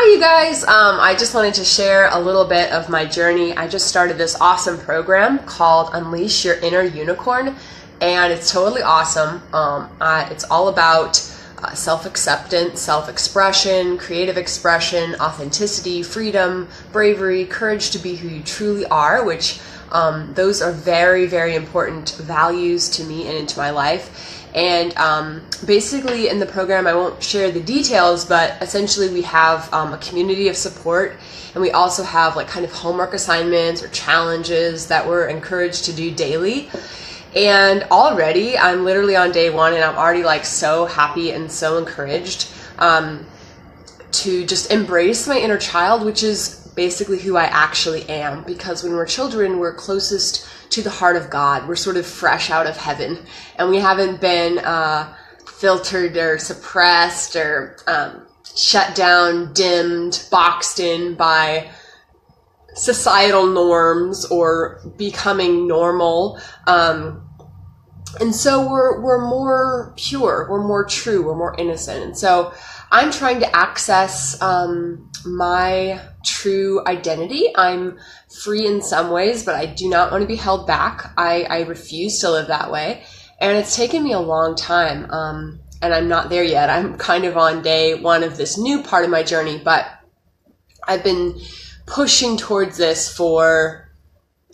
Hi, you guys. I just wanted to share a little bit of my journey. I just started this awesome program called Unleash Your Inner Unicorn, and it's totally awesome. It's all about self-acceptance, self-expression, creative expression, authenticity, freedom, bravery, courage to be who you truly are, which those are very, very important values to me and into my life. And basically in the program, I won't share the details, but essentially we have a community of support, and we also have like kind of homework assignments or challenges that we're encouraged to do daily. And already I'm literally on day one, and I'm already like so happy and so encouraged to just embrace my inner child, which is basically who I actually am. Because when we're children, we're closest to the heart of God. We're sort of fresh out of heaven, and we haven't been filtered or suppressed or shut down, dimmed, boxed in by societal norms or becoming normal. And so we're more pure, we're more true, we're more innocent. And so I'm trying to access my true identity. I'm free in some ways, but I do not want to be held back. I refuse to live that way. And it's taken me a long time, and I'm not there yet. I'm kind of on day one of this new part of my journey, but I've been pushing towards this for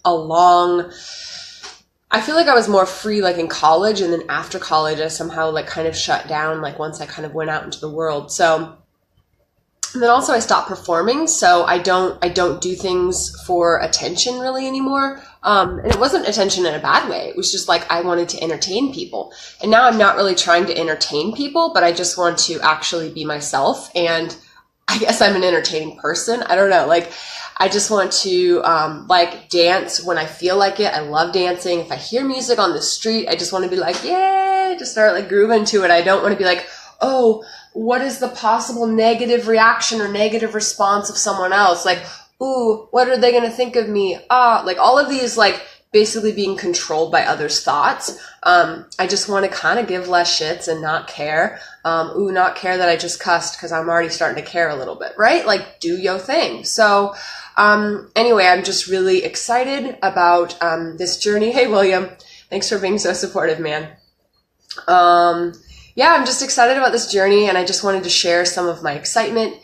a long... I feel like I was more free like in college, and then after college I somehow like kind of shut down like once I kind of went out into the world. So and then also I stopped performing, so I don't do things for attention really anymore. And it wasn't attention in a bad way. It was just like I wanted to entertain people. And now I'm not really trying to entertain people, but I just want to actually be myself. And I guess I'm an entertaining person. I don't know. Like I just want to like dance when I feel like it. I love dancing. If I hear music on the street, I just want to be like, yeah, just start like grooving to it. I don't want to be like, oh, what is the possible negative reaction or negative response of someone else? Like, ooh, what are they going to think of me? Like all of these, like basically being controlled by others' thoughts. I just want to kind of give less shits and not care. Not care that I just cussed, because I'm already starting to care a little bit, right? Like do your thing. So anyway, I'm just really excited about this journey. Hey, William, thanks for being so supportive, man. Yeah, I'm just excited about this journey, and I just wanted to share some of my excitement.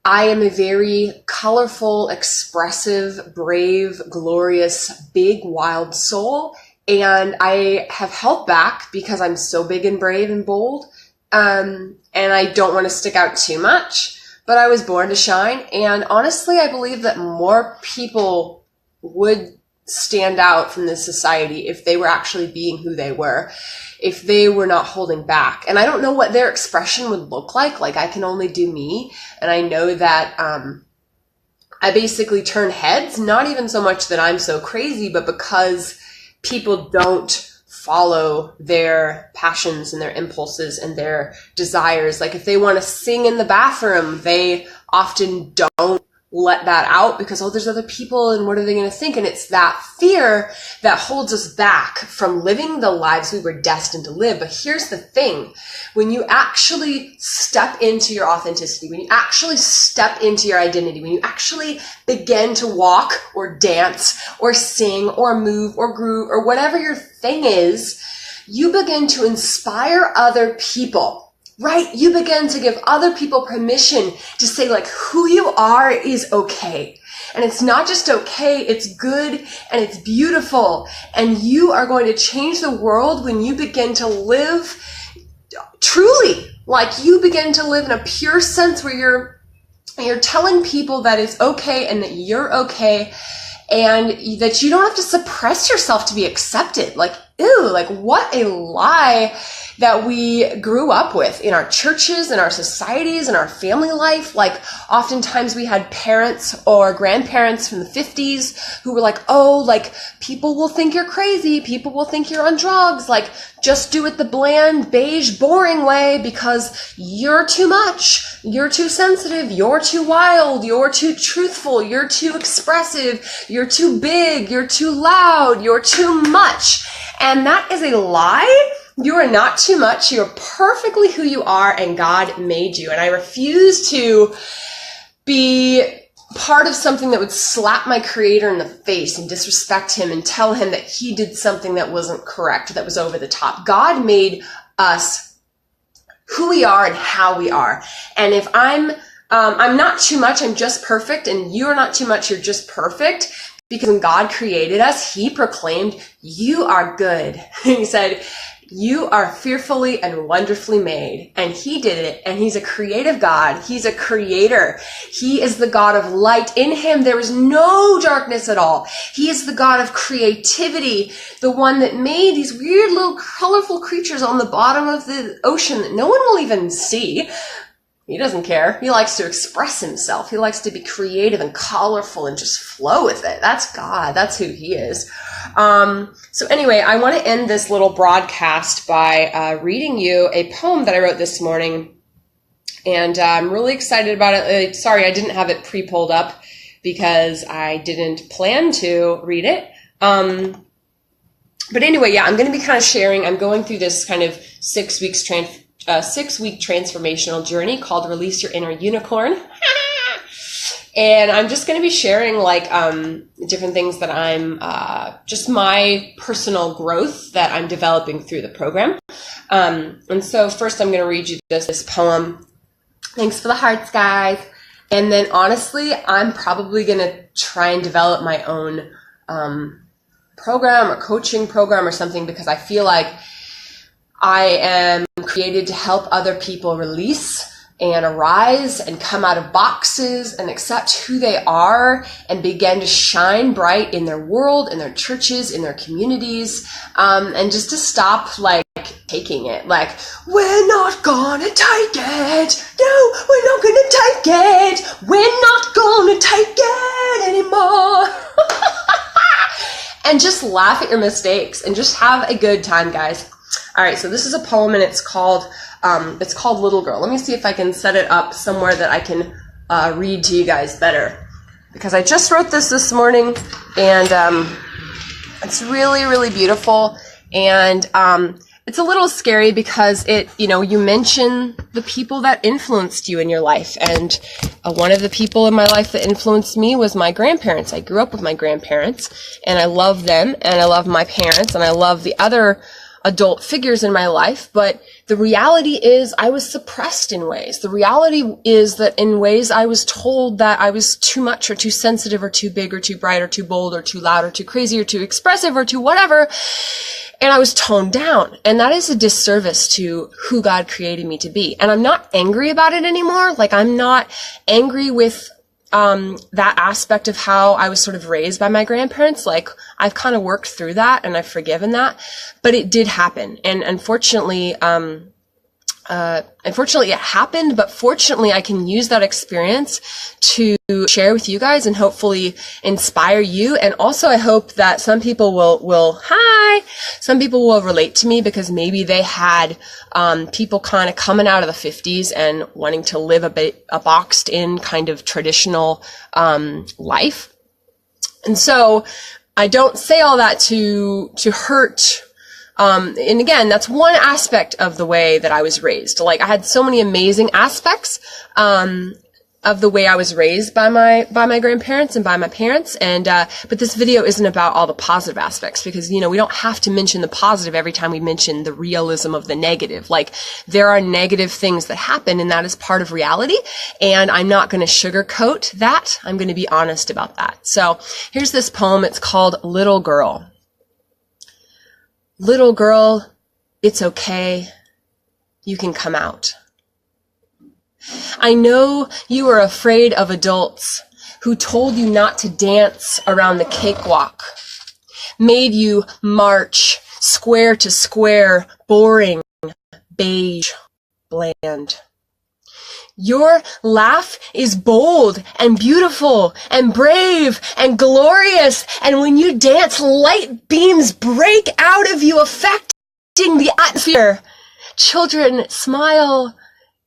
I am a very colorful, expressive, brave, glorious, big, wild soul, and I have held back because I'm so big and brave and bold, and I don't want to stick out too much, but I was born to shine, and honestly, I believe that more people would stand out from this society if they were actually being who they were, if they were not holding back. And I don't know what their expression would look like. Like I can only do me. And I know that I basically turn heads, not even so much that I'm so crazy, but because people don't follow their passions and their impulses and their desires. Like if they want to sing in the bathroom, they often don't let that out because, oh, there's other people and what are they going to think? And it's that fear that holds us back from living the lives we were destined to live. But here's the thing. When you actually step into your authenticity, when you actually step into your identity, when you actually begin to walk or dance or sing or move or groove or whatever your thing is, you begin to inspire other people. Right? You begin to give other people permission to say like who you are is okay. And it's not just okay, it's good and it's beautiful. And you are going to change the world when you begin to live truly. Like you begin to live in a pure sense where you're telling people that it's okay and that you're okay. And that you don't have to suppress yourself to be accepted. Like, ew, like what a lie that we grew up with in our churches, in our societies, in our family life. Like oftentimes we had parents or grandparents from the 50s who were like, oh, like people will think you're crazy. People will think you're on drugs. Like just do it the bland, beige, boring way because you're too much. You're too sensitive. You're too wild. You're too truthful. You're too expressive. You're too big. You're too loud. You're too much. And that is a lie. You are not too much. You're perfectly who you are, and God made you. And I refuse to be part of something that would slap my creator in the face and disrespect him and tell him that he did something that wasn't correct, that was over the top. God made us who we are and how we are. And if I'm not too much, I'm just perfect, and you're not too much, you're just perfect. Because when God created us, he proclaimed, you are good. He said, you are fearfully and wonderfully made. And he did it. And he's a creative God. He's a creator. He is the God of light. In him, there is no darkness at all. He is the God of creativity, the one that made these weird little colorful creatures on the bottom of the ocean that no one will even see. He doesn't care. He likes to express himself. He likes to be creative and colorful and just flow with it. That's God. That's who he is. So anyway, I want to end this little broadcast by reading you a poem that I wrote this morning. And I'm really excited about it. Sorry, I didn't have it pre-pulled up because I didn't plan to read it. But anyway, yeah, I'm going to be kind of sharing. I'm going through this kind of 6 week transformational journey called Release Your Inner Unicorn. And I'm just going to be sharing like different things that I'm just my personal growth that I'm developing through the program. And so first I'm going to read you this poem. Thanks for the hearts, guys. And then honestly, I'm probably going to try and develop my own program or coaching program or something, because I feel like I am created to help other people release and arise and come out of boxes and accept who they are and begin to shine bright in their world, in their churches, in their communities, and just to stop like taking it. Like, we're not gonna take it. No, we're not gonna take it. We're not gonna take it anymore. And just laugh at your mistakes and just have a good time, guys. All right, so this is a poem, and it's called Little Girl. Let me see if I can set it up somewhere that I can read to you guys better, because I just wrote this morning, and it's really, really beautiful, and it's a little scary because you mention the people that influenced you in your life, and one of the people in my life that influenced me was my grandparents. I grew up with my grandparents, and I love them, and I love my parents, and I love the other adult figures in my life, but the reality is I was suppressed in ways. The reality is that in ways I was told that I was too much or too sensitive or too big or too bright or too bold or too loud or too crazy or too expressive or too whatever, and I was toned down. And that is a disservice to who God created me to be. And I'm not angry about it anymore. Like, I'm not angry with that aspect of how I was sort of raised by my grandparents. Like, I've kind of worked through that and I've forgiven that, but it did happen. And unfortunately, it happened, but fortunately I can use that experience to share with you guys and hopefully inspire you. And also I hope that some people some people will relate to me, because maybe they had people kind of coming out of the 50s and wanting to live a boxed in kind of traditional life. And so I don't say all that to hurt. And again, that's one aspect of the way that I was raised. Like, I had so many amazing aspects, of the way I was raised by my grandparents and by my parents. And, but this video isn't about all the positive aspects, because, we don't have to mention the positive every time we mention the realism of the negative. Like, there are negative things that happen, and that is part of reality. And I'm not going to sugarcoat that. I'm going to be honest about that. So here's this poem. It's called Little Girl. Little girl, it's okay. You can come out. I know you are afraid of adults who told you not to dance around the cakewalk, made you march square to square, boring, beige, bland. Your laugh is bold and beautiful and brave and glorious, and when you dance, light beams break out of you, affecting the atmosphere. Children smile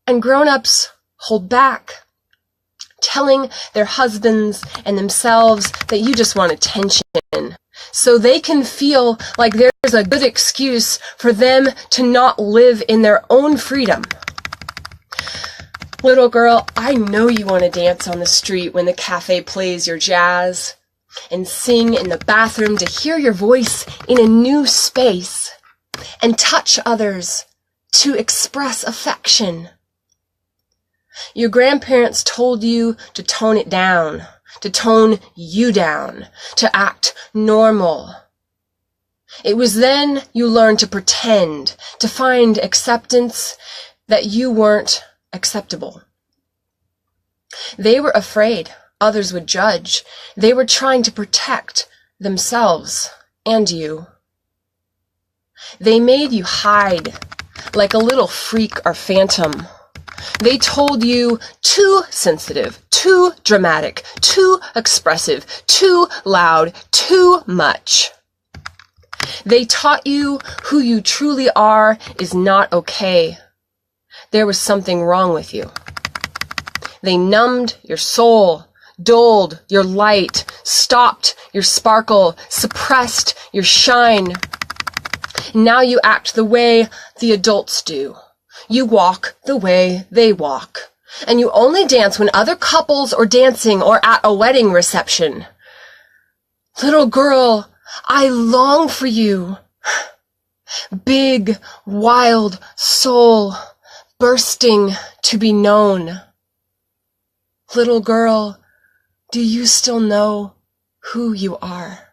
and grown-ups hold back, telling their husbands and themselves that you just want attention, so they can feel like there's a good excuse for them to not live in their own freedom. Little girl, I know you want to dance on the street when the cafe plays your jazz, and sing in the bathroom to hear your voice in a new space, and touch others to express affection. Your grandparents told you to tone it down, to tone you down, to act normal. It was then you learned to pretend, to find acceptance that you weren't acceptable. They were afraid others would judge. They were trying to protect themselves and you. They made you hide like a little freak or phantom. They told you too sensitive, too dramatic, too expressive, too loud, too much. They taught you who you truly are is not okay. There was something wrong with you. They numbed your soul, dulled your light, stopped your sparkle, suppressed your shine. Now you act the way the adults do. You walk the way they walk. And you only dance when other couples are dancing or at a wedding reception. Little girl, I long for you. Big, wild soul, bursting to be known. Little girl, do you still know who you are?